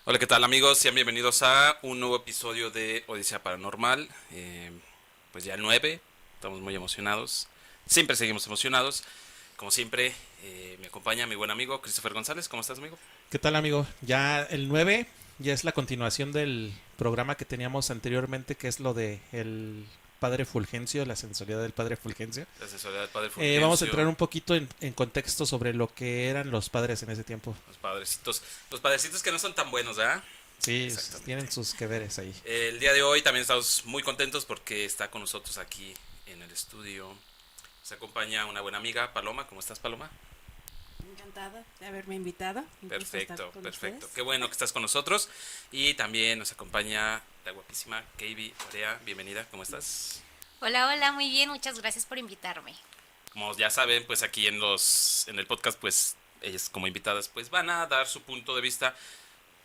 Hola, ¿qué tal amigos? Sean bienvenidos a un nuevo episodio de Odisea Paranormal. Pues ya el 9, estamos muy emocionados. Siempre seguimos emocionados. Como siempre, me acompaña mi buen amigo Christopher González. ¿Cómo estás, amigo? ¿Qué tal, amigo? Ya el 9 ya es la continuación del programa que teníamos anteriormente, que es lo de el Padre Fulgencio, la sensualidad del Padre Fulgencio. La asesoría del Padre Vamos a Fulgencio, entrar un poquito en contexto sobre lo que eran los padres en ese tiempo. los padrecitos. Los padrecitos que no son tan buenos, ¿verdad? Sí, Exactamente. tienen sus que veres ahí. El día de hoy también estamos muy contentos porque está con nosotros aquí en el estudio. Nos acompaña una buena amiga, Paloma. ¿Cómo estás, Paloma? Encantada de haberme invitado. Un gusto estar Perfecto, con perfecto. ustedes. Qué bueno que estás con nosotros. Y también nos acompaña la guapísima Keivi Orea. Bienvenida, ¿cómo estás? Hola, hola, muy bien, muchas gracias por invitarme. Como ya saben, pues aquí en el podcast, pues ellas como invitadas, pues van a dar su punto de vista,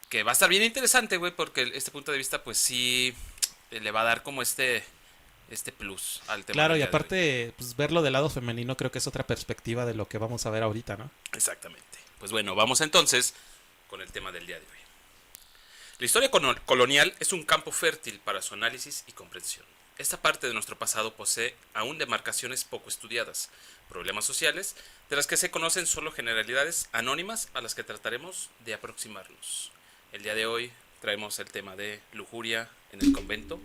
que va a estar bien interesante, güey, porque este punto de vista, pues sí, le va a dar como este plus al tema Claro, del y día de hoy. aparte, pues verlo del lado femenino creo que es otra perspectiva de lo que vamos a ver ahorita, ¿no? Exactamente. Pues bueno, vamos entonces con el tema del día de hoy. La historia colonial es un campo fértil para su análisis y comprensión. Esta parte de nuestro pasado posee aún demarcaciones poco estudiadas, problemas sociales de las que se conocen solo generalidades anónimas a las que trataremos de aproximarnos. El día de hoy traemos el tema de lujuria en el convento.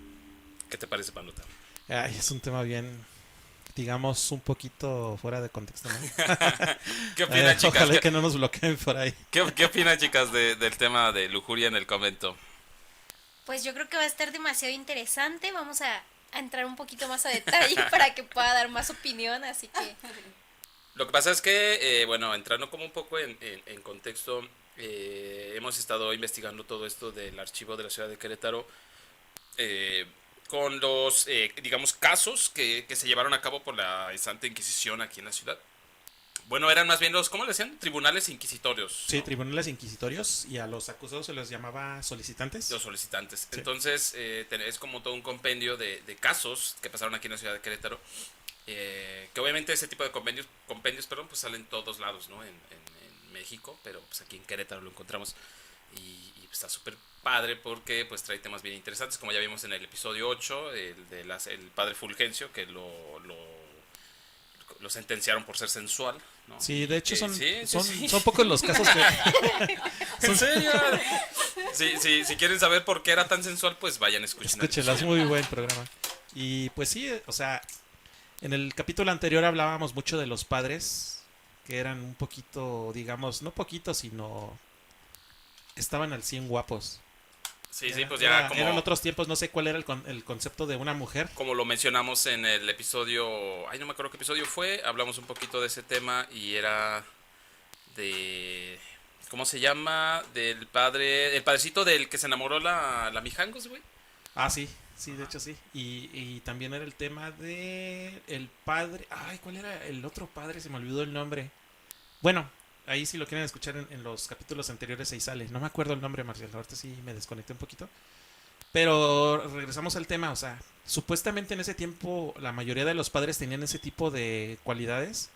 ¿Qué te parece, Panota? Ay, es un tema bien, digamos, un poquito fuera de contexto, ¿no? ¿Qué opinan, chicas? Ojalá que no nos bloqueen por ahí. ¿Qué opinan, chicas, del tema de lujuria en el convento? Pues yo creo que va a estar demasiado interesante, vamos a entrar un poquito más a detalle para que pueda dar más opinión, así que Lo que pasa es que, bueno, entrando como un poco en contexto, hemos estado investigando todo esto del archivo de la ciudad de Querétaro eh, con los, digamos, casos que se llevaron a cabo por la Santa Inquisición aquí en la ciudad. Bueno, eran más bien los, ¿cómo le decían? Tribunales inquisitorios, Sí, ¿no? tribunales inquisitorios y a los acusados se les llamaba solicitantes. Los solicitantes. Sí. Entonces, es como todo un compendio de casos que pasaron aquí en la ciudad de Querétaro. Que obviamente ese tipo de compendios perdón, pues salen en todos lados, ¿no? En México, pero pues aquí en Querétaro lo encontramos. Y pues, está súper padre porque pues trae temas bien interesantes, como ya vimos en el episodio 8 el padre Fulgencio, que lo sentenciaron por ser sensual, ¿no? Sí, Y de hecho que, son, sí, sí, son, sí. son pocos los casos que... ¿En serio? Si quieren saber por qué era tan sensual, pues vayan a escuchar el Escúchela, es episodio. muy buen programa. Y pues sí, o sea, en el capítulo anterior hablábamos mucho de los padres, que eran un poquito, digamos, no poquito, sino estaban al 100 guapos. Sí, sí, pues ya Eran como, otros tiempos, no sé cuál era el concepto de una mujer. como lo mencionamos en el episodio, ay no me acuerdo qué episodio fue, hablamos un poquito de ese tema y era de, ¿cómo se llama? El padrecito del que se enamoró la Mijangos, güey. Ah, sí, sí, de hecho sí. Y también era el tema de el padre. Ay, ¿cuál era el otro padre? Se me olvidó el nombre. Bueno, ahí si lo quieren escuchar en los capítulos anteriores ahí sale. No me acuerdo el nombre, Marcial. Ahorita sí me desconecté un poquito. Pero regresamos al tema, o sea, supuestamente en ese tiempo la mayoría de los padres tenían ese tipo de cualidades,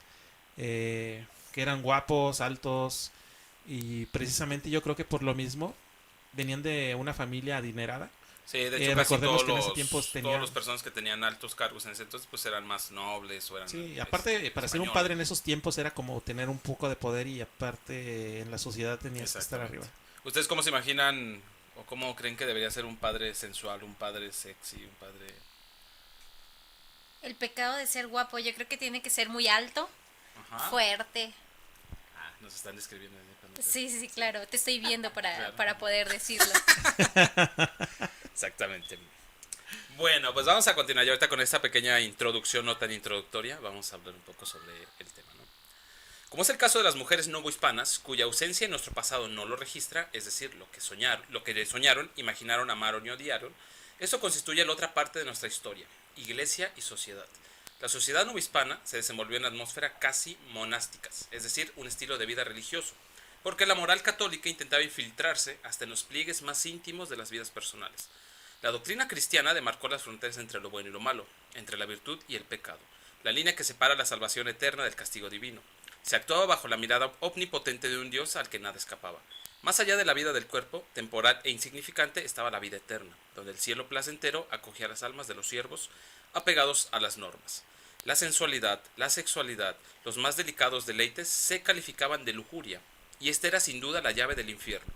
que eran guapos, altos, y precisamente yo creo que por lo mismo venían de una familia adinerada. Sí, de hecho casi Recordemos que en ese tiempo todas tenían... las personas que tenían altos cargos en ese entonces pues eran más nobles o eran Sí, aparte para ser un españoles. padre en esos tiempos era como tener un poco de poder y aparte en la sociedad tenías que estar Exactamente. arriba. ¿Ustedes cómo se imaginan o cómo creen que debería ser un padre sensual, un padre sexy, un padre... el pecado de ser guapo yo creo que tiene que ser muy alto, Ajá. fuerte. Ah, nos están describiendo. Sí, sí, sí, claro, te estoy viendo Claro. para poder decirlo. Exactamente. Bueno, pues vamos a continuar ya ahorita con esta pequeña introducción, no tan introductoria. Vamos a hablar un poco sobre el tema, ¿no? Como es el caso de las mujeres novohispanas, cuya ausencia en nuestro pasado no lo registra, es decir, lo que soñaron, imaginaron, amaron y odiaron, eso constituye la otra parte de nuestra historia, iglesia y sociedad. La sociedad novohispana se desenvolvió en atmósfera casi monásticas, es decir, un estilo de vida religioso, porque la moral católica intentaba infiltrarse hasta en los pliegues más íntimos de las vidas personales. La doctrina cristiana demarcó las fronteras entre lo bueno y lo malo, entre la virtud y el pecado, la línea que separa la salvación eterna del castigo divino. Se actuaba bajo la mirada omnipotente de un Dios al que nada escapaba. Más allá de la vida del cuerpo, temporal e insignificante, estaba la vida eterna, donde el cielo placentero acogía las almas de los siervos apegados a las normas. La sensualidad, la sexualidad, los más delicados deleites se calificaban de lujuria, y esta era sin duda la llave del infierno.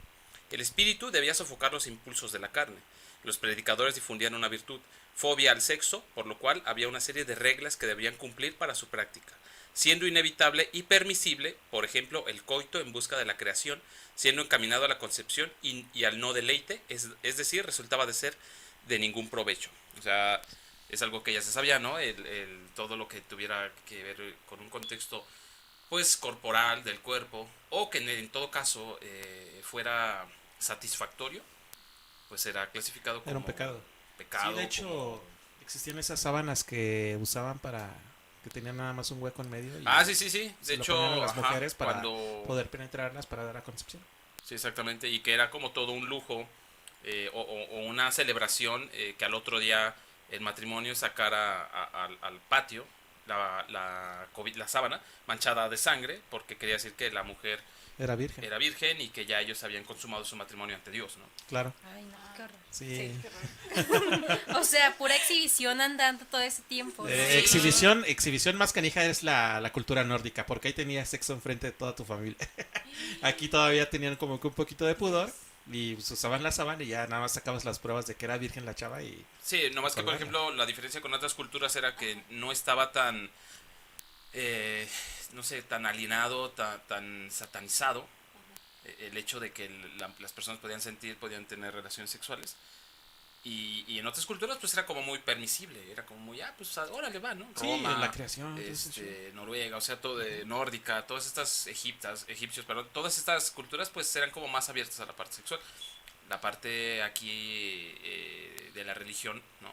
El espíritu debía sofocar los impulsos de la carne. Los predicadores difundían una virtud, fobia al sexo, por lo cual había una serie de reglas que debían cumplir para su práctica, siendo inevitable y permisible, por ejemplo, el coito en busca de la creación, siendo encaminado a la concepción y al no deleite, es decir, resultaba de ser de ningún provecho. O sea, es algo que ya se sabía, ¿no? Todo lo que tuviera que ver con un contexto, pues, corporal del cuerpo, o que en todo caso fuera satisfactorio, pues era clasificado como Era un pecado. pecado. Sí, de hecho, como... existían esas sábanas que usaban para que tenían nada más un hueco en medio. Y Sí, sí, sí. se De lo hecho, ponían a las ajá, mujeres para cuando... poder penetrarlas para dar a concepción. Sí, exactamente. Y que era como todo un lujo o una celebración que al otro día el matrimonio sacara al patio la sábana manchada de sangre, porque quería decir que la mujer Era virgen. era virgen y que ya ellos habían consumado su matrimonio ante Dios, ¿no? Claro. Ay, no, qué horror. Sí. Sí, qué horror. O sea, pura exhibición andando todo ese tiempo. Sí. Exhibición más canija es la cultura nórdica, porque ahí tenías sexo enfrente de toda tu familia. Aquí todavía tenían como que un poquito de pudor y pues, usaban la sábana y ya nada más sacabas las pruebas de que era virgen la chava y... Sí, nomás que por ejemplo la diferencia con otras culturas era que no estaba tan, no sé, tan alienado, tan satanizado el hecho de que las personas podían sentir, podían tener relaciones sexuales. Y en otras culturas pues era como muy permisible, era como muy, pues órale va, ¿no? Sí, Roma, en la creación. Entonces, Noruega, o sea, todo de nórdica, todas estas egipcios, perdón, todas estas culturas pues eran como más abiertas a la parte sexual. La parte aquí de la religión, ¿no?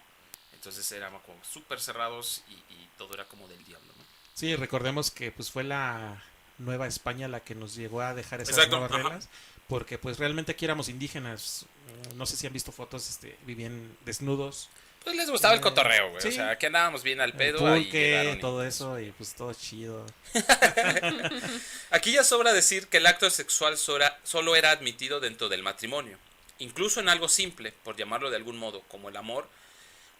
Entonces eran como súper cerrados y todo era como del diablo, ¿no? sí, recordemos que pues fue la Nueva España la que nos llegó a dejar esas Exacto, nuevas ajá. reglas, porque pues realmente aquí éramos indígenas, no sé si han visto fotos, vivían desnudos, Pues les gustaba el cotorreo, güey. sí. O sea, que andábamos bien al el pedo. Ahí pulque, llegaron todo eso y pues todo chido. Aquí ya sobra decir que el acto sexual solo era admitido dentro del matrimonio. Incluso en algo simple, por llamarlo de algún modo, como el amor,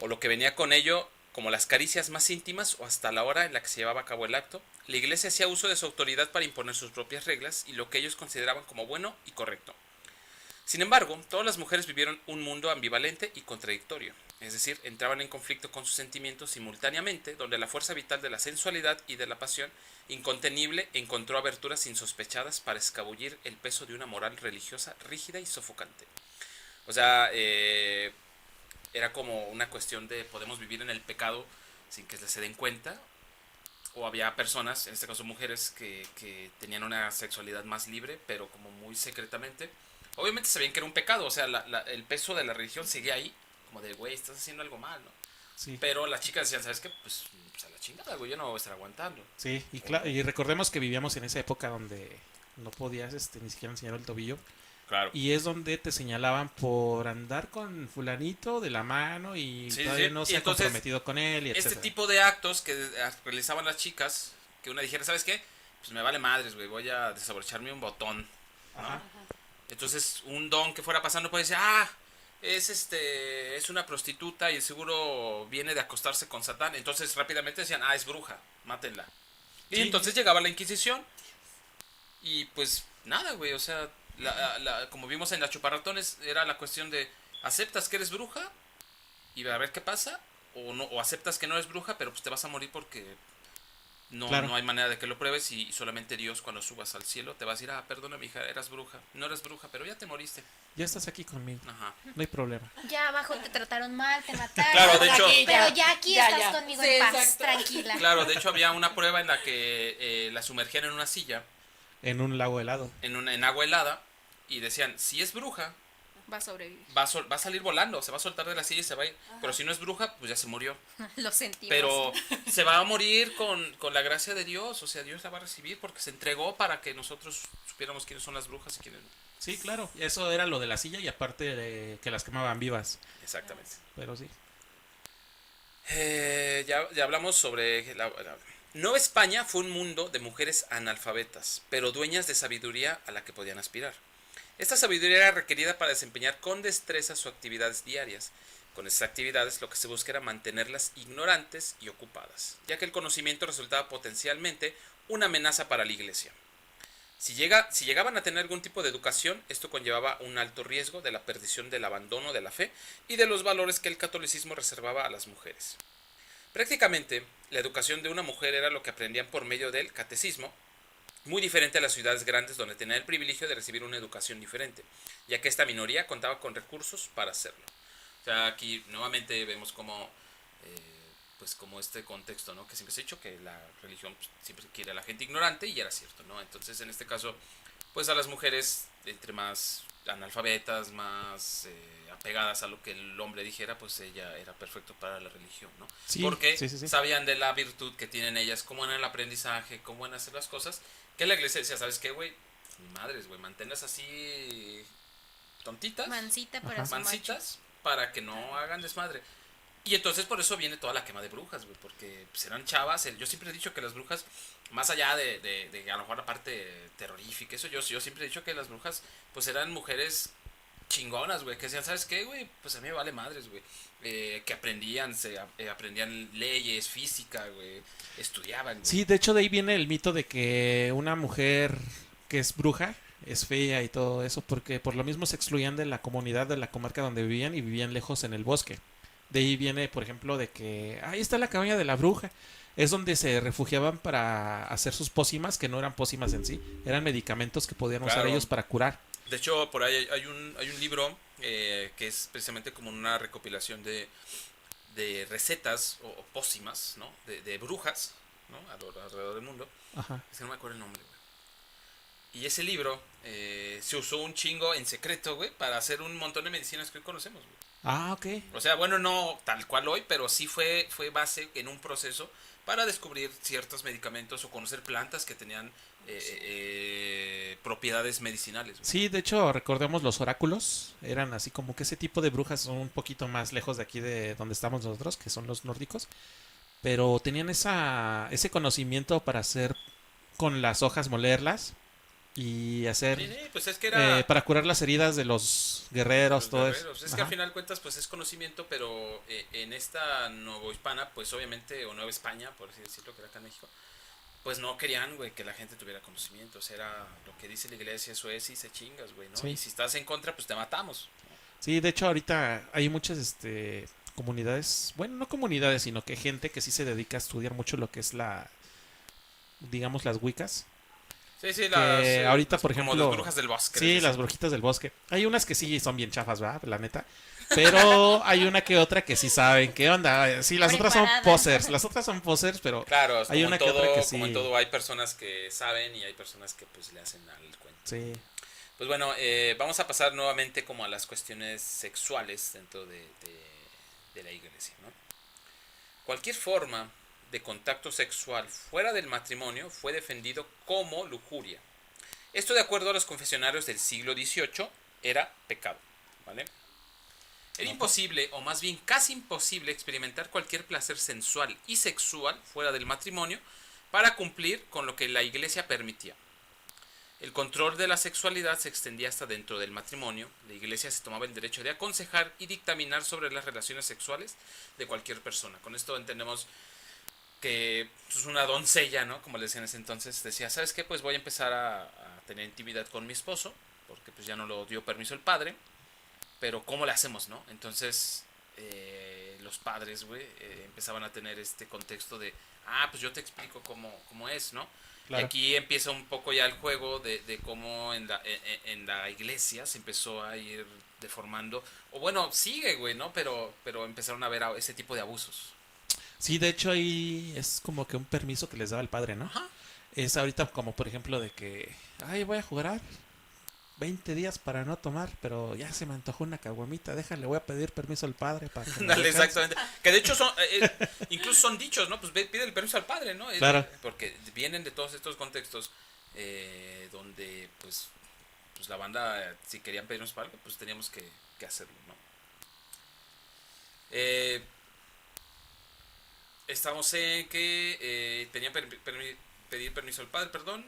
o lo que venía con ello, como las caricias más íntimas o hasta la hora en la que se llevaba a cabo el acto, la iglesia hacía uso de su autoridad para imponer sus propias reglas y lo que ellos consideraban como bueno y correcto. Sin embargo, todas las mujeres vivieron un mundo ambivalente y contradictorio, es decir, entraban en conflicto con sus sentimientos simultáneamente, donde la fuerza vital de la sensualidad y de la pasión incontenible encontró aberturas insospechadas para escabullir el peso de una moral religiosa rígida y sofocante. O sea, era como una cuestión de podemos vivir en el pecado sin que se den cuenta, o había personas, en este caso mujeres, que tenían una sexualidad más libre, pero como muy secretamente. Obviamente sabían que era un pecado, o sea, el peso de la religión seguía ahí, como de, güey, estás haciendo algo mal, ¿no? Sí. Pero las chicas decían, ¿sabes qué? Pues a la chingada, güey, yo no voy a estar aguantando. Sí, y recordemos que vivíamos en esa época donde no podías ni siquiera enseñar el tobillo. Claro. Y es donde te señalaban por andar con fulanito de la mano y Sí, todavía sí. no Y se ha entonces, comprometido con él y este etcétera. tipo de actos que realizaban las chicas, que una dijera, ¿sabes qué? Pues me vale madres, güey, voy a desabrocharme un botón. Ajá. Entonces, un don que fuera pasando puede decir, es una prostituta y seguro viene de acostarse con Satán. Entonces, rápidamente decían, es bruja, mátenla. Y Sí. entonces llegaba la Inquisición y pues nada, güey, o sea, como vimos en la Chuparratones, era la cuestión de, ¿aceptas que eres bruja? Y a ver qué pasa, o no, o aceptas que no eres bruja, pero pues te vas a morir porque Claro. no hay manera de que lo pruebes y solamente Dios cuando subas al cielo te va a decir, perdona mi hija, eras bruja, no eres bruja, pero ya te moriste. Ya estás aquí conmigo, Ajá. no hay problema. Ya abajo te trataron mal, te mataron. Claro, de hecho- Pero ya aquí Ya, estás ya. conmigo Sí, en paz, exacto. tranquila. Claro, de hecho había una prueba en la que la sumergían en una silla, En un lago helado. en agua helada, y decían, si es bruja, Va a sobrevivir. va a salir volando, se va a soltar de la silla y se va a ir. Pero si no es bruja, pues ya se murió. Lo sentimos. Pero se va a morir con la gracia de Dios, o sea, Dios la va a recibir porque se entregó para que nosotros supiéramos quiénes son las brujas y quiénes no. Sí, claro. Eso era lo de la silla y aparte de que las quemaban vivas. Exactamente. Pero sí. Ya hablamos sobre Nueva España fue un mundo de mujeres analfabetas, pero dueñas de sabiduría a la que podían aspirar. Esta sabiduría era requerida para desempeñar con destreza sus actividades diarias. Con estas actividades lo que se busca era mantenerlas ignorantes y ocupadas, ya que el conocimiento resultaba potencialmente una amenaza para la iglesia. Si llegaban a tener algún tipo de educación, esto conllevaba un alto riesgo de la perdición del abandono de la fe y de los valores que el catolicismo reservaba a las mujeres. Prácticamente, la educación de una mujer era lo que aprendían por medio del catecismo, muy diferente a las ciudades grandes donde tenían el privilegio de recibir una educación diferente, ya que esta minoría contaba con recursos para hacerlo. O sea, aquí nuevamente vemos como pues como este contexto, ¿no? Que siempre se ha dicho que la religión pues, siempre quiere a la gente ignorante y era cierto, ¿no? Entonces, en este caso, pues a las mujeres, entre más analfabetas, más apegadas a lo que el hombre dijera, pues ella era perfecto para la religión, ¿no? Sí, Porque sí, sí, sí. sabían de la virtud que tienen ellas, cómo en el aprendizaje, cómo en hacer las cosas, que la iglesia decía, ¿sabes qué, güey? Madres, güey, manténlas así tontitas, Mansita para Ajá. su macho. mansitas, para que no hagan desmadre. Y entonces por eso viene toda la quema de brujas, güey, porque pues, eran chavas. Yo siempre he dicho que las brujas, más allá de a lo mejor la parte terrorífica, eso yo siempre he dicho que las brujas, pues eran mujeres chingonas, güey, que decían, ¿sabes qué, güey? Pues a mí me vale madres, güey. Que aprendían leyes, física, güey, estudiaban, güey. Sí, de hecho de ahí viene el mito de que una mujer que es bruja es fea y todo eso, porque por lo mismo se excluían de la comunidad de la comarca donde vivían y vivían lejos en el bosque. De ahí viene, por ejemplo, de que ahí está la cabaña de la bruja. Es donde se refugiaban para hacer sus pócimas, que no eran pócimas en sí, eran medicamentos que podían usar Claro. ellos para curar. De hecho, por ahí hay un libro que es precisamente como una recopilación de recetas o pócimas, ¿no? De brujas, ¿no? Alrededor del mundo. Ajá. Es que no me acuerdo el nombre, güey. Y ese libro se usó un chingo en secreto, güey, para hacer un montón de medicinas que hoy conocemos, güey. Ah, ok. O sea, bueno, no tal cual hoy, pero sí fue base en un proceso para descubrir ciertos medicamentos o conocer plantas que tenían propiedades medicinales, güey. Sí, de hecho, recordemos los oráculos. Eran así como que ese tipo de brujas son un poquito más lejos de aquí de donde estamos nosotros, que son los nórdicos. Pero tenían ese conocimiento para hacer con las hojas, molerlas y hacer Sí, pues es que era... para curar las heridas de los guerreros, Los todo guerreros. eso. Es que Ajá. al final de cuentas pues es conocimiento, pero en esta Novohispana, pues obviamente, o Nueva España, por así decirlo, que era acá en México, pues no querían, güey, que la gente tuviera conocimientos. Era lo que dice la iglesia, eso es, y se chingas, güey, ¿no? Sí. Y si estás en contra, pues te matamos. Sí, de hecho ahorita hay muchas comunidades, bueno, no comunidades, sino que gente que sí se dedica a estudiar mucho lo que es digamos las Wiccas. Sí, sí, ahorita, por como ejemplo, las brujas del bosque. Sí, les las dicen. brujitas del bosque. Hay unas que sí son bien chafas, ¿verdad? La neta. Pero hay una que otra que sí saben qué onda. Sí, las otras son Preparadas. posers. Las otras son posers, pero Claro, hay una que otra que sí. como en todo hay personas que saben y hay personas que pues le hacen al cuento. Sí. Pues bueno, vamos a pasar nuevamente como a las cuestiones sexuales dentro de la iglesia, ¿no? Cualquier forma de contacto sexual fuera del matrimonio fue defendido como lujuria. Esto, de acuerdo a los confesionarios del siglo XVIII, era pecado, ¿vale? Era imposible, o más bien casi imposible, experimentar cualquier placer sensual y sexual fuera del matrimonio para cumplir con lo que la iglesia permitía. El control de la sexualidad se extendía hasta dentro del matrimonio. La iglesia se tomaba el derecho de aconsejar y dictaminar sobre las relaciones sexuales de cualquier persona. Con esto entendemos que pues, una doncella, ¿no? Como le decían en ese entonces, decía, ¿sabes qué? Pues voy a empezar a tener intimidad con mi esposo, porque pues ya no lo dio permiso el padre, pero ¿cómo le hacemos, no? Entonces los padres, güey, empezaban a tener este contexto de, pues yo te explico cómo es, ¿no? Claro. Y aquí empieza un poco ya el juego de cómo en la iglesia se empezó a ir deformando, o bueno, sigue, güey, ¿no? Pero empezaron a ver ese tipo de abusos. Sí, de hecho ahí es como que un permiso que les daba el padre, ¿no? Ajá. Es ahorita como por ejemplo de que, voy a jugar 20 días para no tomar, pero ya se me antojó una caguamita, déjale, voy a pedir permiso al padre para que me Dale, alcance. exactamente. Que de hecho son, incluso son dichos, ¿no? Pues pide el permiso al padre, ¿no? Claro. Porque vienen de todos estos contextos donde, pues la banda, si querían pedirnos para algo, pues teníamos que hacerlo, ¿no? Estamos en que tenían pedir permiso al padre, perdón.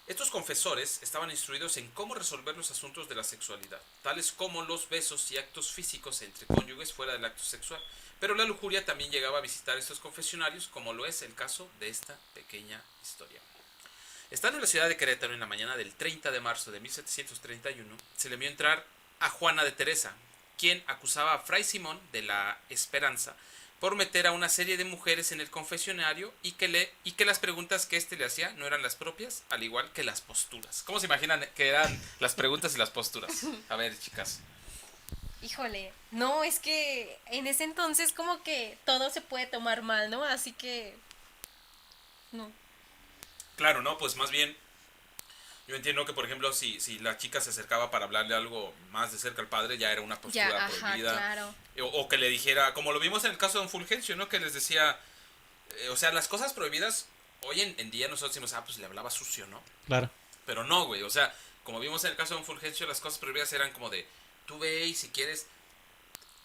Estos confesores estaban instruidos en cómo resolver los asuntos de la sexualidad, tales como los besos y actos físicos entre cónyuges fuera del acto sexual. Pero la lujuria también llegaba a visitar estos confesionarios, como lo es el caso de esta pequeña historia. Estando en la ciudad de Querétaro en la mañana del 30 de marzo de 1731, se le vio entrar a Juana de Teresa, quien acusaba a Fray Simón de la Esperanza por meter a una serie de mujeres en el confesionario y que las preguntas que éste le hacía no eran las propias, al igual que las posturas. ¿Cómo se imaginan que eran las preguntas y las posturas? A ver, chicas. Híjole, no, es que en ese entonces como que todo se puede tomar mal, ¿no? Así que... No. Claro, ¿no? Pues más bien, yo entiendo que, por ejemplo, si la chica se acercaba para hablarle algo más de cerca al padre, ya era una postura Ya, ajá, prohibida. claro. O que le dijera, como lo vimos en el caso de Don Fulgencio, ¿no? Que les decía, o sea, las cosas prohibidas, hoy en día nosotros decimos, pues le hablaba sucio, ¿no? Claro. Pero no, güey, o sea, como vimos en el caso de Don Fulgencio, las cosas prohibidas eran como de, tú ve y si quieres,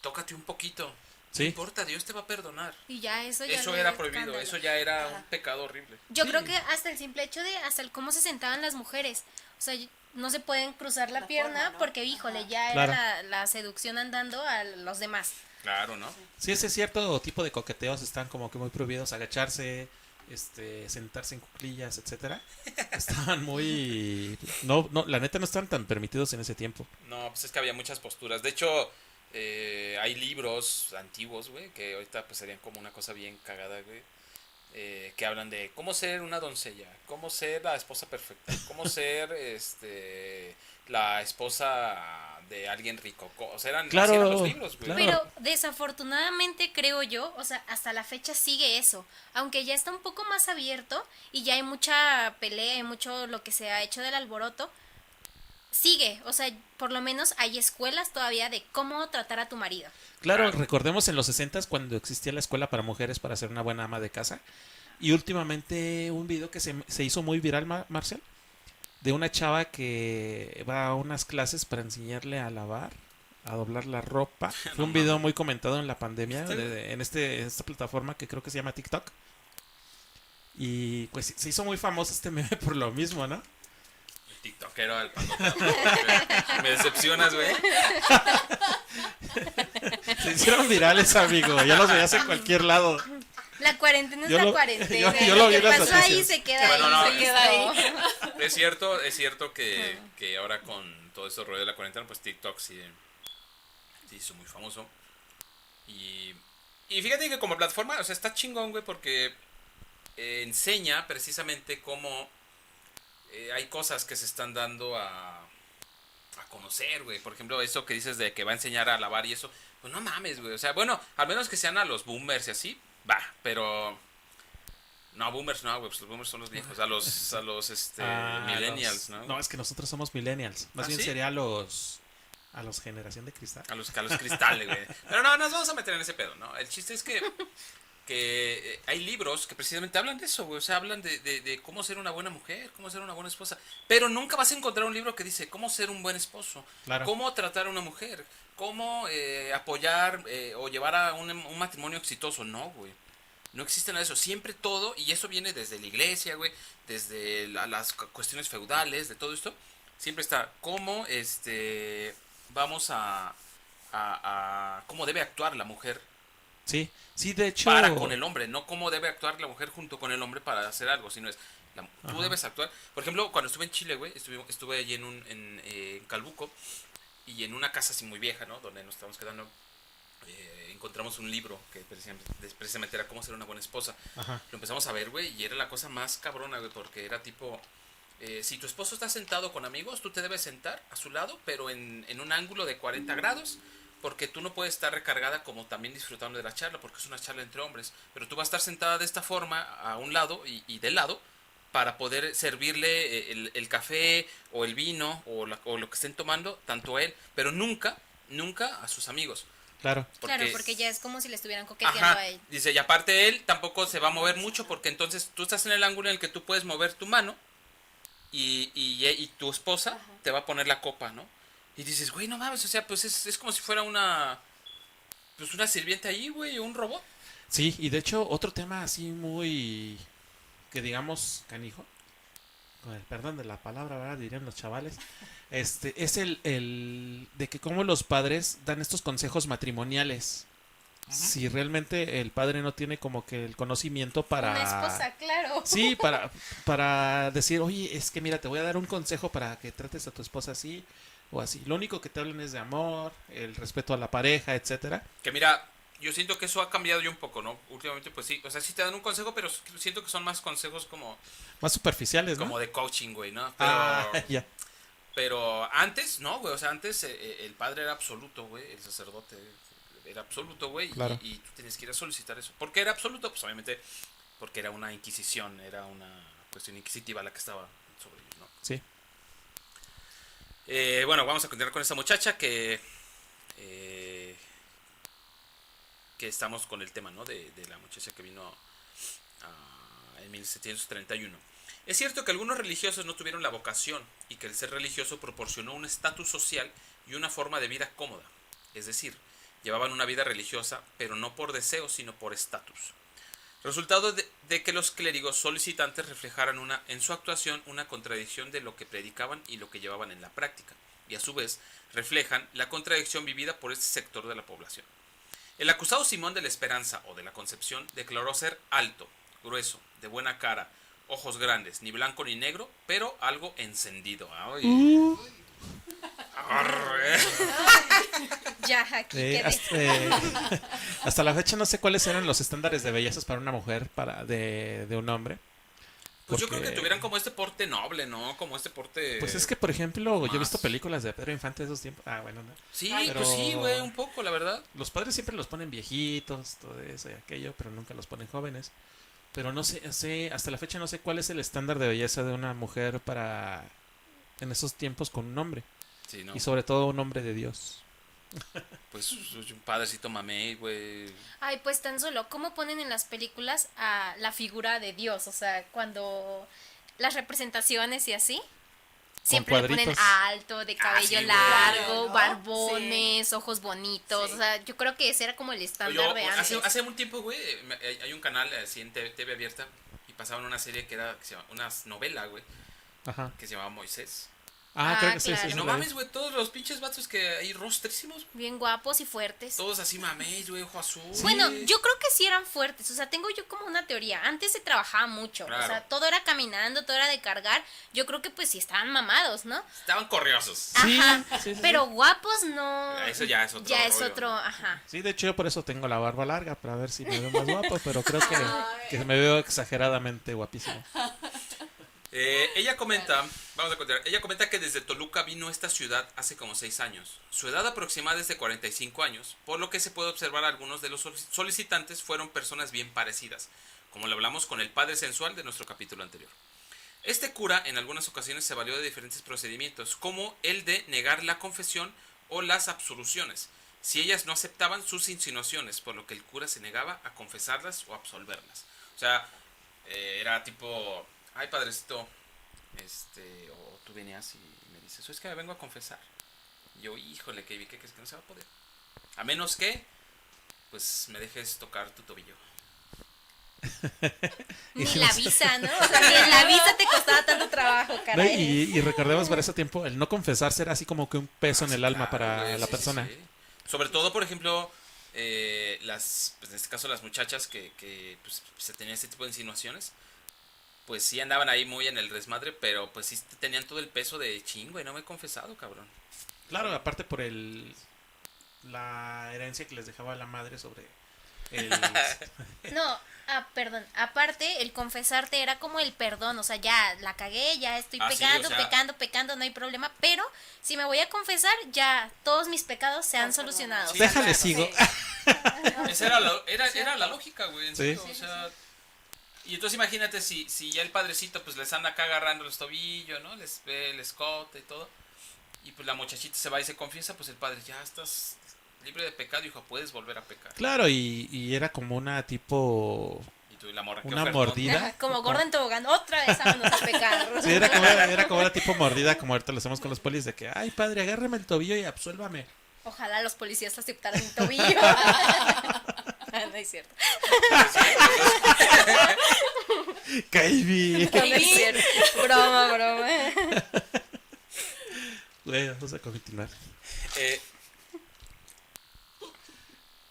tócate un poquito. Sí. No importa, Dios te va a perdonar. Y ya eso ya Eso no era prohibido, escándalo. eso ya era Ajá. un pecado horrible. Yo Sí. creo que hasta el simple hecho de hasta el cómo se sentaban las mujeres. O sea, no se pueden cruzar la La pierna forma, ¿no? porque, híjole, Ajá. ya Claro. era la seducción andando a los demás. Claro, ¿no? Sí, ese cierto tipo de coqueteos están como que muy prohibidos, agacharse, sentarse en cuclillas, etcétera. Estaban muy no, la neta no estaban tan permitidos en ese tiempo. No, pues es que había muchas posturas. De hecho, hay libros antiguos, güey, que ahorita pues serían como una cosa bien cagada, güey. Que hablan de cómo ser una doncella, cómo ser la esposa perfecta, cómo ser la esposa de alguien rico. O sea, eran, Claro, así eran los libros, güey. claro. Pero desafortunadamente creo yo, o sea, hasta la fecha sigue eso. Aunque ya está un poco más abierto y ya hay mucha pelea y mucho lo que se ha hecho del alboroto, sigue. O sea, por lo menos hay escuelas todavía de cómo tratar a tu marido. Claro, recordemos en los 60 cuando existía la escuela para mujeres para ser una buena ama de casa. Y últimamente un video que se hizo muy viral, Marcel, de una chava que va a unas clases para enseñarle a lavar, a doblar la ropa. Fue un video muy comentado en la pandemia, en esta plataforma que creo que se llama TikTok. Y pues se hizo muy famoso este meme por lo mismo, ¿no? El tiktokero del pandota. Me decepcionas, güey. Se hicieron virales, amigo. Ya los veías en cualquier lado. La cuarentena es Yo la lo- cuarentena. yo lo vi Lo en que las pasó ahí noticias. se queda Bueno, no, ahí. Se queda ahí. Es cierto que ahora con todo esto rollo de la cuarentena, pues TikTok sí hizo muy famoso. Y fíjate que como plataforma, o sea, está chingón, güey, porque enseña precisamente cómo hay cosas que se están dando a conocer, güey. Por ejemplo, eso que dices de que va a enseñar a lavar y eso. Pues no mames, güey. O sea, bueno, al menos que sean a los boomers y así, va, pero... No, boomers no, güey, pues los boomers son los viejos, a los millennials, ¿no? No, es que nosotros somos millennials. Más ¿Ah, bien sí? sería a los generación de cristal. A los cristales, güey. Pero no, nos vamos a meter en ese pedo, ¿no? El chiste es que hay libros que precisamente hablan de eso, güey. O sea, hablan de cómo ser una buena mujer, cómo ser una buena esposa. Pero nunca vas a encontrar un libro que dice cómo ser un buen esposo, Claro. cómo tratar a una mujer, cómo apoyar o llevar a un matrimonio exitoso. No, güey. No existe nada de eso. Siempre todo, y eso viene desde la iglesia, güey, desde las cuestiones feudales, de todo esto. Siempre está cómo vamos cómo debe actuar la mujer Sí, sí, de hecho. para con el hombre, no cómo debe actuar la mujer junto con el hombre para hacer algo, sino tú Ajá. debes actuar. Por ejemplo, cuando estuve en Chile, güey, estuve allí en Calbuco y en una casa así muy vieja, ¿no? Donde nos estábamos quedando, encontramos un libro que precisamente era cómo ser una buena esposa. Ajá. Lo empezamos a ver, güey, y era la cosa más cabrona, güey, porque era tipo... si tu esposo está sentado con amigos, tú te debes sentar a su lado, pero en un ángulo de 40 grados, porque tú no puedes estar recargada como también disfrutando de la charla, porque es una charla entre hombres, pero tú vas a estar sentada de esta forma, a un lado y del lado, para poder servirle el café o el vino o lo que estén tomando, tanto a él, pero nunca a sus amigos. Claro. Claro, porque ya es como si le estuvieran coqueteando Ajá, a él. dice, y aparte él tampoco se va a mover mucho, porque entonces tú estás en el ángulo en el que tú puedes mover tu mano, y tu esposa te va a poner la copa, ¿no? Y dices, güey, no mames, o sea, pues es como si fuera una sirvienta ahí, güey, o un robot. Sí, y de hecho, otro tema así muy. Que digamos, canijo. con el perdón de la palabra, ¿verdad? Dirían los chavales, es el de que cómo los padres dan estos consejos matrimoniales. Si realmente el padre no tiene como que el conocimiento para... Una esposa, claro. Sí, para decir, oye, es que mira, te voy a dar un consejo para que trates a tu esposa así o así. Lo único que te hablan es de amor, el respeto a la pareja, etcétera. Que mira, yo siento que eso ha cambiado ya un poco, ¿no? Últimamente, pues sí, o sea, sí te dan un consejo, pero siento que son más consejos como Más superficiales, ¿no? de coaching, güey, ¿no? Ya. Pero antes, no, güey, o sea, antes el padre era absoluto, güey, el sacerdote era absoluto, güey, Claro. y tú tienes que ir a solicitar eso. ¿Por qué era absoluto? Pues obviamente porque era una inquisición, era una cuestión inquisitiva la que estaba sobre ellos, ¿no? Sí. Bueno, vamos a continuar con esta muchacha que estamos con el tema, ¿no? De la muchacha que vino en 1731. Es cierto que algunos religiosos no tuvieron la vocación y que el ser religioso proporcionó un estatus social y una forma de vida cómoda. Es decir, llevaban una vida religiosa, pero no por deseo, sino por estatus. Resultado de que los clérigos solicitantes reflejaran en su actuación una contradicción de lo que predicaban y lo que llevaban en la práctica, y a su vez reflejan la contradicción vivida por este sector de la población. El acusado Simón de la Esperanza o de la Concepción declaró ser alto, grueso, de buena cara, ojos grandes, ni blanco ni negro, pero algo encendido. Ay. Arre. Ya, aquí quedé. Hasta la fecha no sé cuáles eran los estándares de bellezas para una mujer, de un hombre. Pues yo creo Porque- que tuvieran como este porte noble, ¿no? Como este porte... Pues es que, por ejemplo, yo he visto más. películas de Pedro Infante de esos tiempos. Ah, bueno, no. Sí, Pero- pues sí, güey, un poco, la verdad. Los padres siempre los ponen viejitos, todo eso y aquello, pero nunca los ponen jóvenes. Pero no sé, hasta la fecha no sé cuál es el estándar de belleza de una mujer para en esos tiempos con un hombre. Sí, ¿no? Y sobre todo un hombre de Dios. Pues un padrecito mamey, güey. Ay, pues tan solo, ¿cómo ponen en las películas a la figura de Dios? O sea, cuando las representaciones y así, siempre le ponen cuadritos. alto, de cabello sí, güey. largo, Claro, ¿no? barbones, ojos bonitos. Sí. O sea, yo creo que ese era como el estándar Yo, de antes. hace un tiempo, güey, hay un canal así en TV abierta y pasaban una serie que se llama, una novela, güey, Ajá. que se llamaba Moisés. Ah, Ah, creo que sí, claro. sí. Y sí no la vi. mames, güey, todos los pinches vatos que hay rostrísimos, Bien guapos y fuertes. todos así mamey, güey, ojo azul. Bueno, yo creo que sí eran fuertes, o sea, tengo yo como una teoría. Antes se trabajaba mucho, Claro. o sea, todo era caminando, todo era de cargar. Yo creo que pues sí estaban mamados, ¿no? Estaban corriosos. Sí, Ajá, sí, sí, pero guapos no. Eso ya es otro Ya es rollo, otro, ¿no? ajá. Sí, de hecho yo por eso tengo la barba larga, para ver si me veo más guapo, pero creo que me veo exageradamente guapísimo. Ella comenta, vamos a continuar, ella comenta que desde Toluca vino a esta ciudad hace como 6 años. Su edad aproximada es de 45 años, por lo que se puede observar algunos de los solicitantes fueron personas bien parecidas, como lo hablamos con el padre sensual de nuestro capítulo anterior. Este cura en algunas ocasiones se valió de diferentes procedimientos, como el de negar la confesión o las absoluciones, si ellas no aceptaban sus insinuaciones, por lo que el cura se negaba a confesarlas o absolverlas. O sea, era tipo... Ay, padrecito, o tú venías y me dices, es que me vengo a confesar. Y yo, híjole, ¿qué crees que no se va a poder? A menos que, pues, me dejes tocar tu tobillo. Ni la visa, ¿no? O sea, ni en la visa te costaba tanto trabajo, ¿No? caray. Y recordemos para ese tiempo, el no confesarse era así como que un peso en el alma Claro, para güey, la sí, persona. sí, sí. Sobre todo, por ejemplo, pues, en este caso las muchachas que pues, se tenían este tipo de insinuaciones, pues sí andaban ahí muy en el desmadre, pero pues sí tenían todo el peso de chingo y no me he confesado, cabrón. Claro, aparte por la herencia que les dejaba la madre sobre el... No, perdón. Aparte, el confesarte era como el perdón. O sea, ya la cagué, ya estoy Ah, sí, pecando, o sea- pecando, no hay problema. Pero si me voy a confesar, ya todos mis pecados se han solucionado. Sí, Déjale, claro, sigo. Sí. Esa era la lógica, güey. En serio, Sí. o sea, y entonces imagínate si ya el padrecito pues les anda acá agarrando los tobillos, ¿no? Les ve el escote y todo. Y pues la muchachita se va y se confiesa, pues el padre, ya estás libre de pecado, hijo, puedes volver a pecar. Claro, y era como una tipo... Y tú y la morra, ¿qué Una ofertón? mordida. Ajá, como gordo en tobogán, otra vez vámonos a pecar. Sí, era como una tipo mordida, como ahorita lo hacemos con los polis, de que, ay, padre, agárrame el tobillo y absuélvame. Ojalá los policías aceptaran mi tobillo. No es cierto. Caibi. No es cierto. Broma. Bueno, vamos a continuar. Eh,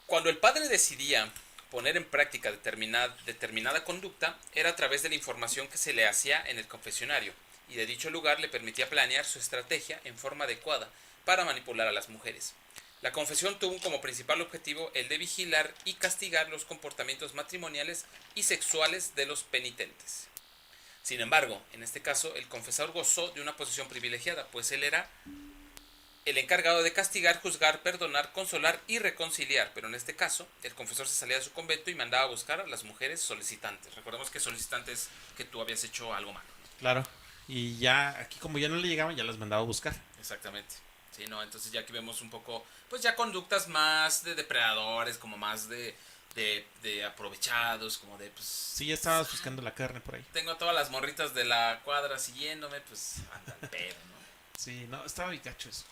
Cuando el padre decidía poner en práctica determinada conducta, era a través de la información que se le hacía en el confesionario, y de dicho lugar le permitía planear su estrategia en forma adecuada para manipular a las mujeres. La confesión tuvo como principal objetivo el de vigilar y castigar los comportamientos matrimoniales y sexuales de los penitentes. Sin embargo, en este caso, el confesor gozó de una posición privilegiada, pues él era el encargado de castigar, juzgar, perdonar, consolar y reconciliar. Pero en este caso, el confesor se salía de su convento y mandaba a buscar a las mujeres solicitantes. Recordemos que solicitantes que tú habías hecho algo malo. Claro. Y ya, aquí como ya no le llegaban, ya las mandaba a buscar. Exactamente. Sí, no, entonces ya aquí vemos un poco, pues ya conductas más de depredadores, como más de aprovechados, como de, pues... Sí, ya estabas buscando la carne por ahí. Tengo a todas las morritas de la cuadra siguiéndome, pues anda el pedo, ¿no? Sí, no, estaba bien gacho eso.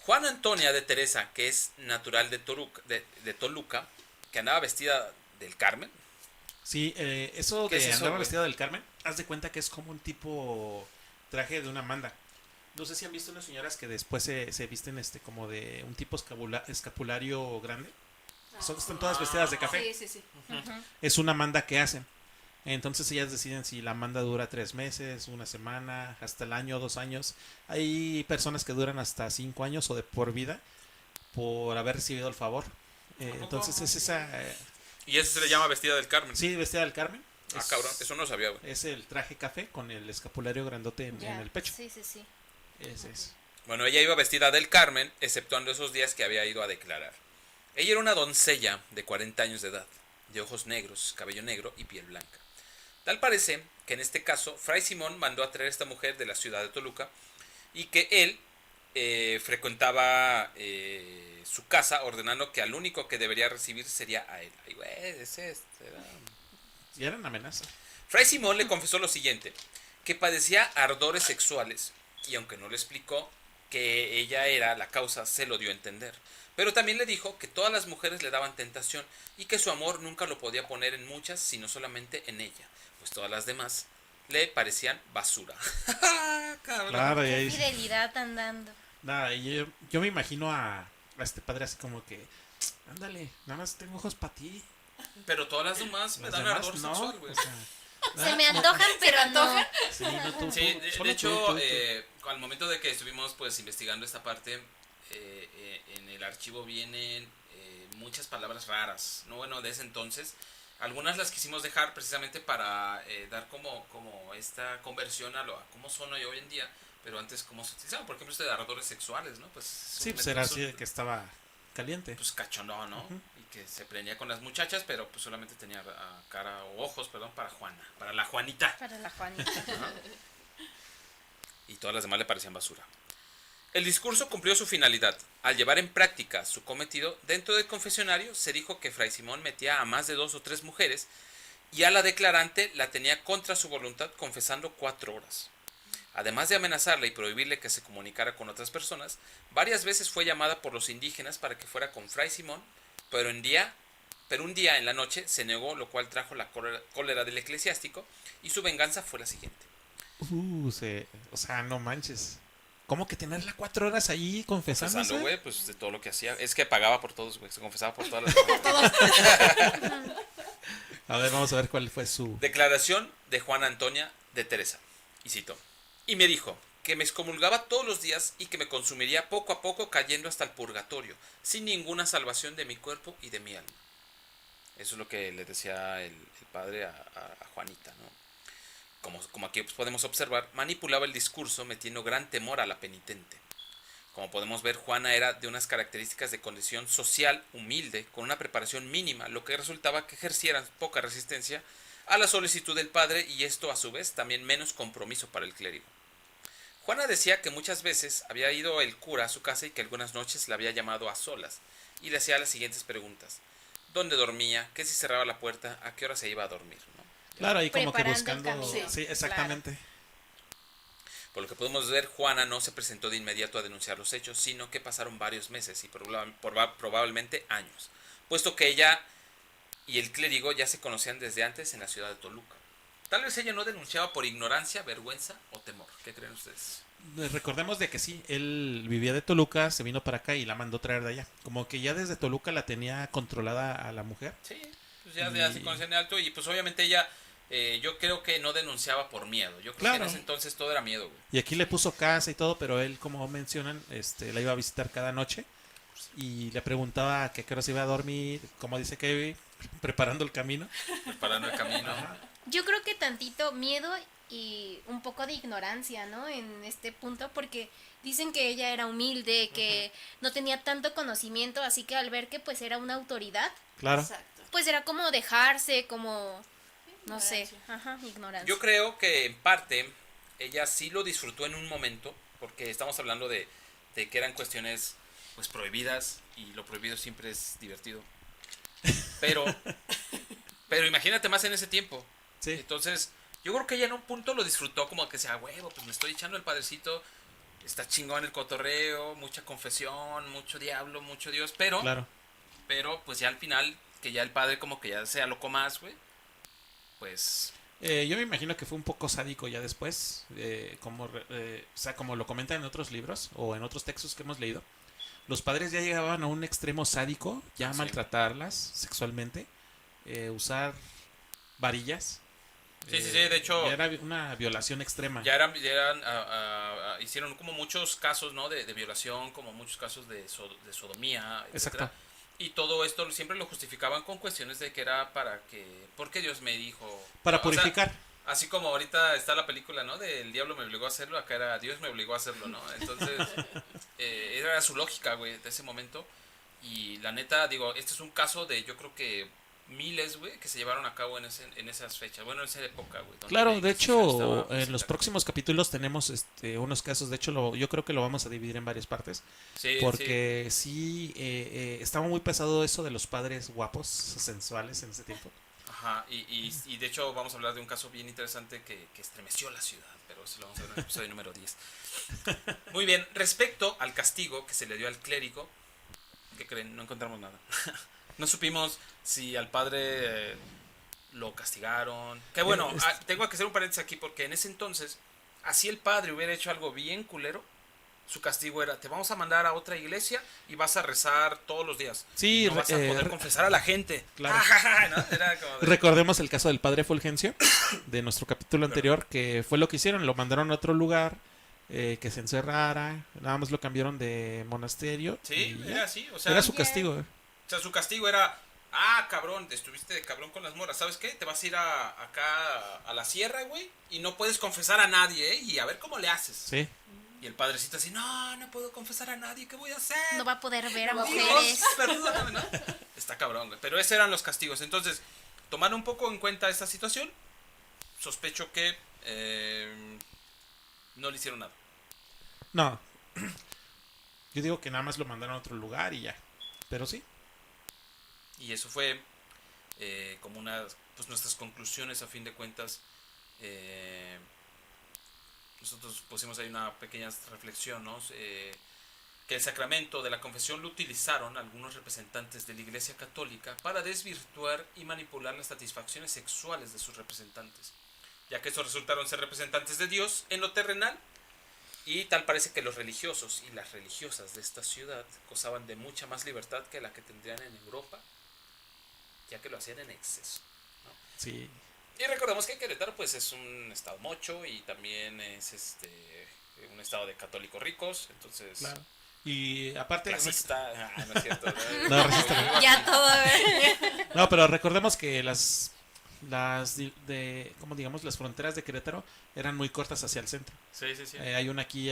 Juana Antonia de Teresa, que es natural de Toluca, que andaba vestida del Carmen. Sí, eso ¿Qué de es eso, andaba güey? vestida del Carmen, haz de cuenta que es como un tipo traje de una manda. No sé si han visto unas señoras que después se visten como de un tipo escapulario grande. Están todas vestidas de café. Sí. Es una manda que hacen. Entonces ellas deciden si la manda dura 3 meses, una semana, hasta el año, 2 años. Hay personas que duran hasta 5 años o de por vida por haber recibido el favor. Entonces es esa... Y eso se le llama vestida del Carmen. sí, vestida del Carmen. Ah, cabrón, eso no sabía, güey. Es el traje café con el escapulario grandote en el pecho. Sí. Ese es. Bueno, ella iba vestida del Carmen, exceptuando esos días que había ido a declarar. Ella era una doncella de 40 años de edad, de ojos negros, cabello negro y piel blanca. Tal parece que en este caso, Fray Simón mandó a traer a esta mujer de la ciudad de Toluca y que él frecuentaba su casa, ordenando que al único que debería recibir sería a él. Ay, güey, Y era una amenaza. Fray Simón le confesó lo siguiente, que padecía ardores sexuales, y aunque no le explicó que ella era la causa, se lo dio a entender. Pero también le dijo que todas las mujeres le daban tentación y que su amor nunca lo podía poner en muchas, sino solamente en ella, pues todas las demás le parecían basura. Cabrón. Claro, y Qué ahí... fidelidad andando. Nada, y yo me imagino a este padre así como que... Ándale, nada más tengo ojos para ti. Pero todas las demás me Las dan demás ardor no. sexual, güey. O sea, Se me antojan, pero no. Sí, no, tú, Sí, tú, de solo hecho, tú. al momento de que estuvimos pues investigando esta parte, en el archivo vienen muchas palabras raras, ¿no? Bueno, de ese entonces, algunas las quisimos dejar precisamente para dar como esta conversión a cómo son hoy en día, pero antes cómo se utilizaban, por ejemplo, este de ardores sexuales, ¿no? Pues Sí, pues era así de que estaba caliente. pues cachondón, ¿no? Y que se prendía con las muchachas, pero pues solamente tenía cara o ojos, perdón, para Juana, para la Juanita. Para la Juanita. Y todas las demás le parecían basura. El discurso cumplió su finalidad. Al llevar en práctica su cometido, dentro del confesionario se dijo que Fray Simón metía a más de 2 o 3 mujeres y a la declarante la tenía contra su voluntad confesando 4 horas. Además de amenazarla y prohibirle que se comunicara con otras personas, varias veces fue llamada por los indígenas para que fuera con Fray Simón, pero un día en la noche se negó, lo cual trajo la cólera del eclesiástico, y su venganza fue la siguiente. O sea, no manches. ¿Cómo que tenerla 4 horas ahí confesándose? Confesando, güey, pues de todo lo que hacía. Es que pagaba por todos, güey. Se confesaba por todas las... A ver, vamos a ver cuál fue su... Declaración de Juana Antonia de Teresa. Y cito. Y me dijo que me excomulgaba todos los días y que me consumiría poco a poco cayendo hasta el purgatorio, sin ninguna salvación de mi cuerpo y de mi alma. Eso es lo que le decía el padre a Juanita, ¿no? Como aquí podemos observar, manipulaba el discurso metiendo gran temor a la penitente. Como podemos ver, Juana era de unas características de condición social humilde, con una preparación mínima, lo que resultaba que ejercieran poca resistencia a la solicitud del padre y esto a su vez también menos compromiso para el clérigo. Juana decía que muchas veces había ido el cura a su casa y que algunas noches la había llamado a solas y le hacía las siguientes preguntas. ¿Dónde dormía? ¿Qué si cerraba la puerta? ¿A qué hora se iba a dormir? ¿No? Claro, ahí como que Preparando el buscando... camino. Sí, exactamente. Por lo que podemos ver, Juana no se presentó de inmediato a denunciar los hechos, sino que pasaron varios meses y probablemente años, puesto que ella y el clérigo ya se conocían desde antes en la ciudad de Toluca. Tal vez ella no denunciaba por ignorancia, vergüenza o temor. ¿Qué creen ustedes? Recordemos de que sí, él vivía de Toluca, se vino para acá y la mandó traer de allá. Como que ya desde Toluca la tenía controlada a la mujer. Sí, pues ya se conocían de alto y pues obviamente ella, yo creo que no denunciaba por miedo. Yo creo Claro. que en ese entonces todo era miedo, güey. Y aquí le puso casa y todo, pero él, como mencionan, la iba a visitar cada noche y le preguntaba que a qué hora se iba a dormir, como dice Kevin, preparando el camino. Preparando el camino. Yo creo que tantito miedo y un poco de ignorancia, ¿no? En este punto, porque dicen que ella era humilde, que no tenía tanto conocimiento, así que al ver que pues era una autoridad, Claro. Exacto. pues era como dejarse, como, no sé, Ignorancia. ignorancia. Yo creo que en parte ella sí lo disfrutó en un momento, porque estamos hablando de que eran cuestiones pues prohibidas y lo prohibido siempre es divertido. Pero imagínate más en ese tiempo. Sí. Entonces, yo creo que ella en un punto lo disfrutó como que sea, huevo, pues me estoy echando el padrecito, está chingón el cotorreo, mucha confesión, mucho diablo, mucho Dios, pero Claro. pues ya al final, que ya el padre como que ya se alocó más, güey, pues... Yo me imagino que fue un poco sádico ya después, o sea, como lo comentan en otros libros o en otros textos que hemos leído. Los padres ya llegaban a un extremo sádico, ya a Sí. maltratarlas sexualmente, usar varillas. Sí, de hecho... Ya era una violación extrema. Ya hicieron como muchos casos, ¿no? De violación, como muchos casos de sodomía, etcétera. Exacto. Y todo esto siempre lo justificaban con cuestiones de que era porque Dios me dijo. Para O sea, purificar. así como ahorita está la película, ¿no? De El diablo me obligó a hacerlo, acá era Dios me obligó a hacerlo, ¿no? Entonces, era su lógica, güey, de ese momento. Y la neta, digo, este es un caso de, yo creo que miles, güey, que se llevaron a cabo en esas fechas, bueno, en esa época, güey. donde Claro, la de Inquisición estaba hecho, muy en los cerca. próximos capítulos tenemos unos casos. De hecho, yo creo que lo vamos a dividir en varias partes. Sí, Porque sí, estaba muy pesado eso de los padres guapos, sensuales en ese tiempo. Ajá, y de hecho vamos a hablar de un caso bien interesante que estremeció la ciudad, pero eso lo vamos a ver en el episodio número 10. Muy bien, respecto al castigo que se le dio al clérigo, ¿qué creen? No encontramos nada. No supimos si al padre lo castigaron. Que bueno, tengo que hacer un paréntesis aquí porque en ese entonces, así el padre hubiera hecho algo bien culero, su castigo era, te vamos a mandar a otra iglesia y vas a rezar todos los días. Sí, Y no vas a poder confesar a la gente. Claro. ¿No? Era como de- Recordemos el caso del padre Fulgencio, de nuestro capítulo anterior, que fue lo que hicieron. Lo mandaron a otro lugar, que se encerrara. Nada más lo cambiaron de monasterio. Sí, y ya. era así. O sea, Era su castigo. O sea, su castigo era, cabrón, estuviste de cabrón con las moras, ¿sabes qué? Te vas a ir acá a la sierra, güey, y no puedes confesar a nadie, ¿eh? Y a ver cómo le haces. Sí. Y el padrecito así, no puedo confesar a nadie, ¿qué voy a hacer? No va a poder ver a No va a mujeres. Dios, perdóname, ¿no? Está cabrón, güey. Pero esos eran los castigos. Entonces, tomando un poco en cuenta esta situación, sospecho que no le hicieron nada. No. Yo digo que nada más lo mandaron a otro lugar y ya. Pero sí. Y eso fue como pues nuestras conclusiones a fin de cuentas. Nosotros pusimos ahí una pequeña reflexión, ¿no? Que el sacramento de la confesión lo utilizaron algunos representantes de la Iglesia Católica para desvirtuar y manipular las satisfacciones sexuales de sus representantes, ya que estos resultaron ser representantes de Dios en lo terrenal, y tal parece que los religiosos y las religiosas de esta ciudad gozaban de mucha más libertad que la que tendrían en Europa, ya que lo hacían en exceso. Sí. Y recordemos que Querétaro pues es un estado mocho y también es un estado de católicos ricos, entonces Claro. Y aparte. clasista, no es cierto. No, racista no. Ya todo. No, pero recordemos que como digamos, las fronteras de Querétaro eran muy cortas hacia el centro. Sí. Hay una aquí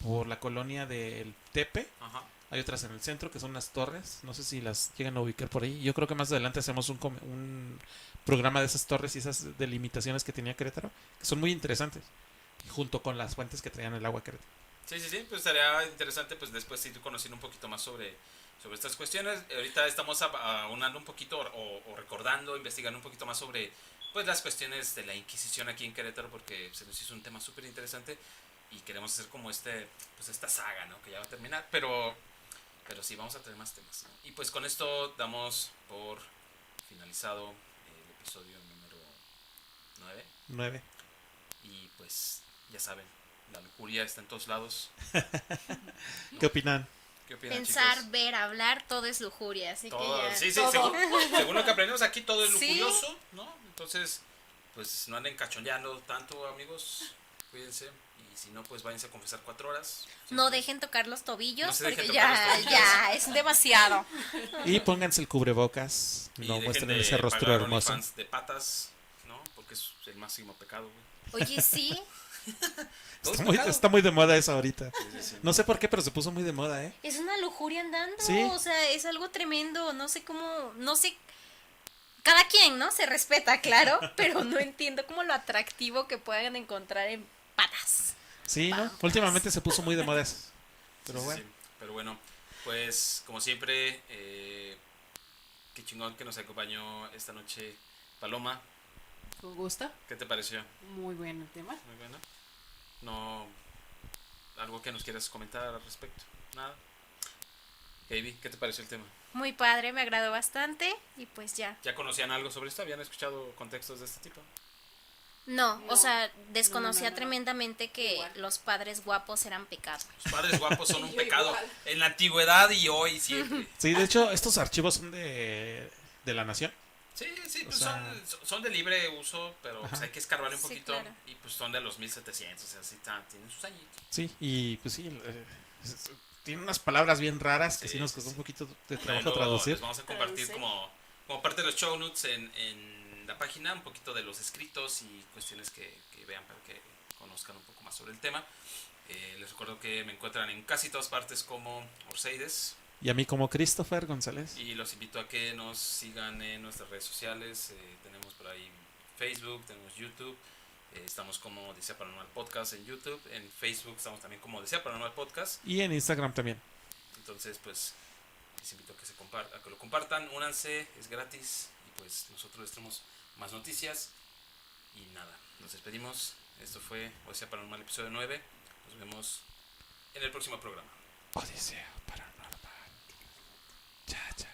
por la colonia del Tepe. Ajá. Hay otras en el centro que son unas torres. No sé si las llegan a ubicar por ahí. Yo creo que más adelante hacemos un programa de esas torres y esas delimitaciones que tenía Querétaro, que son muy interesantes, junto con las fuentes que traían el agua a Querétaro. Sí, pues estaría interesante pues después ir conociendo un poquito más sobre estas cuestiones. Ahorita estamos aunando un poquito o recordando, investigando un poquito más sobre pues las cuestiones de la Inquisición aquí en Querétaro, porque se nos hizo un tema súper interesante y queremos hacer como pues esta saga, ¿no? Que ya va a terminar, pero sí, vamos a tener más temas, ¿no? Y pues con esto damos por finalizado el episodio número 9. 9. Y pues ya saben, la lujuria está en todos lados. ¿Qué opinan? ¿Qué opinan, Pensar, chicos? ver, hablar, todo es lujuria, así Todo, que ya. sí, todo. según lo que aprendemos aquí, todo es Sí. lujurioso, ¿no? Entonces, pues no anden cachondeando tanto, amigos. Cuídense. Y si no, pues váyanse a confesar 4 horas. No dejen tocar los tobillos No se dejen porque tocar ya, los tobillos. ya, es demasiado. Y pónganse el cubrebocas. Y No dejen muestren de ese rostro pagar hermoso. OnlyFans de patas, ¿no? Porque es el máximo pecado, güey. Oye, sí, Todo es Está muy, pecado. está muy de moda eso ahorita. Sí. No sé por qué, pero se puso muy de moda, ¿eh? es una lujuria andando, Sí. o sea, es algo tremendo, no sé cómo, no sé, cada quien, ¿no? Se respeta, claro, pero no entiendo como lo atractivo que puedan encontrar en patas. Sí, ¿no? Vamos. Últimamente se puso muy de moda eso. Pero Sí, bueno. sí. Pero bueno, pues como siempre, qué chingón que nos acompañó esta noche Paloma. Con gusto. ¿Qué te pareció? Muy buen el tema. Muy buena. No, algo que nos quieras comentar al respecto. Nada. Gaby, ¿qué te pareció el tema? Muy padre, me agradó bastante y pues ya. ¿Ya conocían algo sobre esto? ¿Habían escuchado contextos de este tipo? No, No. o sea, desconocía No. tremendamente que Igual. los padres guapos eran pecado. Los padres guapos son un Yo pecado igual. en la antigüedad y hoy siempre. Sí, de hecho, estos archivos son de la Nación. Sí, pues O sea- son de libre uso, pero pues Ajá. hay que escarbar un Sí, poquito. claro. Y pues son de los 1700, o sea, sí, tienen sus añitos. Sí, y pues sí, tiene unas palabras bien raras que Sí, sí nos sí, costó sí. un poquito de Ahí trabajo luego traducir. les vamos a compartir Traducir. como parte de los show notes en la página, un poquito de los escritos y cuestiones que vean para que conozcan un poco más sobre el tema. Les recuerdo que me encuentran en casi todas partes como Orseides. Y a mí como Christopher González. Y los invito a que nos sigan en nuestras redes sociales. Tenemos por ahí Facebook, tenemos YouTube. Estamos como Desea Paranormal Podcast en YouTube. En Facebook estamos también como Desea Paranormal Podcast. Y en Instagram también. Entonces, pues, les invito a que, a que lo compartan. Únanse, es gratis. Y pues nosotros les traemos más noticias. Y nada, nos despedimos. Esto fue Odisea Paranormal episodio 9. Nos vemos en el próximo programa. Odisea Paranormal. Cha, cha.